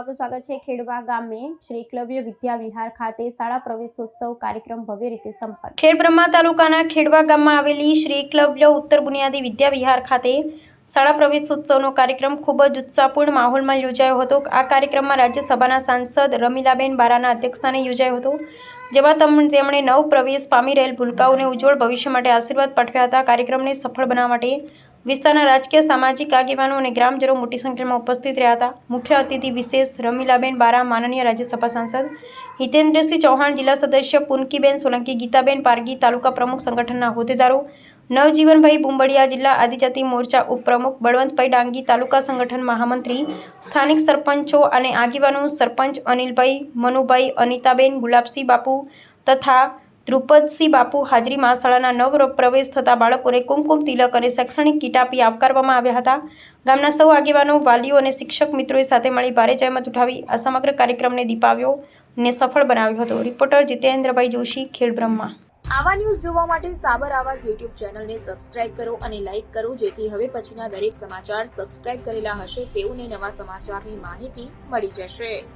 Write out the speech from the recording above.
આપનું સ્વાગત છે। ખેડવા ગામે શ્રી એકલવ્ય વિદ્યા વિહાર ખાતે શાળા પ્રવેશોત્સવ કાર્યક્રમ ભવ્ય રીતે સંપન્ન। ખેડબ્રહ્મા તાલુકાના ખેડવા ગામમાં આવેલી શ્રી એકલવ્ય ઉત્તર બુનિયાદી વિદ્યા વિહાર ખાતે શાળા પ્રવેશોત્સવનો કાર્યક્રમ ખૂબ જ ઉત્સાહપૂર્ણ માહોલમાં યોજાયો હતો। આ કાર્યક્રમમાં રાજ્યસભાના સાંસદ રમીલાબેન બારાના અધ્યક્ષસ્થાને યોજાયો હતો, જેમાં તેમણે નવ પ્રવેશ પામી રહેલ ભૂલકાઓને ઉજ્જવળ ભવિષ્ય માટે આશીર્વાદ પાઠવ્યા હતા। કાર્યક્રમને સફળ બનાવવા માટે વિસ્તારના રાજકીય સામાજિક આગેવાનો અને ગ્રામજનો મોટી સંખ્યામાં ઉપસ્થિત રહ્યા હતા। મુખ્ય અતિથિ વિશેષ રમીલાબેન બારા, માનનીય રાજ્યસભા સાંસદ હિતેન્દ્રસિંહ ચૌહાણ, જિલ્લા સદસ્ય પુનકીબેન સોલંકી, ગીતાબેન પારગી, તાલુકા પ્રમુખ, સંગઠનના હોદ્દેદારો નવજીવનભાઈ બુંબડિયા, જિલ્લા આદિજાતિ મોરચા ઉપપ્રમુખ બળવંતભાઈ ડાંગી, તાલુકા સંગઠન મહામંત્રી, સ્થાનિક સરપંચો અને આગેવાનો, સરપંચ અનિલભાઈ, મનુભાઈ, અનિતાબેન, ગુલાબસિંહ બાપુ તથા ધ્રુપદસિંહ બાપુ હાજરીમાં શાળાના નવ પ્રવેશ થતા બાળકોને કુમકુમ તિલક અને શૈક્ષણિક કીટ આપી આવકારવામાં આવ્યા હતા। ગામના સૌ આગેવાનો, વાલીઓ અને શિક્ષક મિત્રોએ સાથે મળી ભારે જહેમત ઉઠાવી આ સમગ્ર કાર્યક્રમને દીપાવ્યો અને સફળ બનાવ્યો હતો। રિપોર્ટર જીતેન્દ્રભાઈ જોશી, ખેડબ્રહ્મા। આવા ન્યૂઝ જોવા માટે સાબર આવાઝ યુટ્યુબ ચેનલને સબસ્ક્રાઇબ કરો અને લાઇક કરો, જેથી હવે પછીના દરેક સમાચાર સબસ્ક્રાઇબ કરેલા હશે તેઓને નવા સમાચારની માહિતી મળી જશે।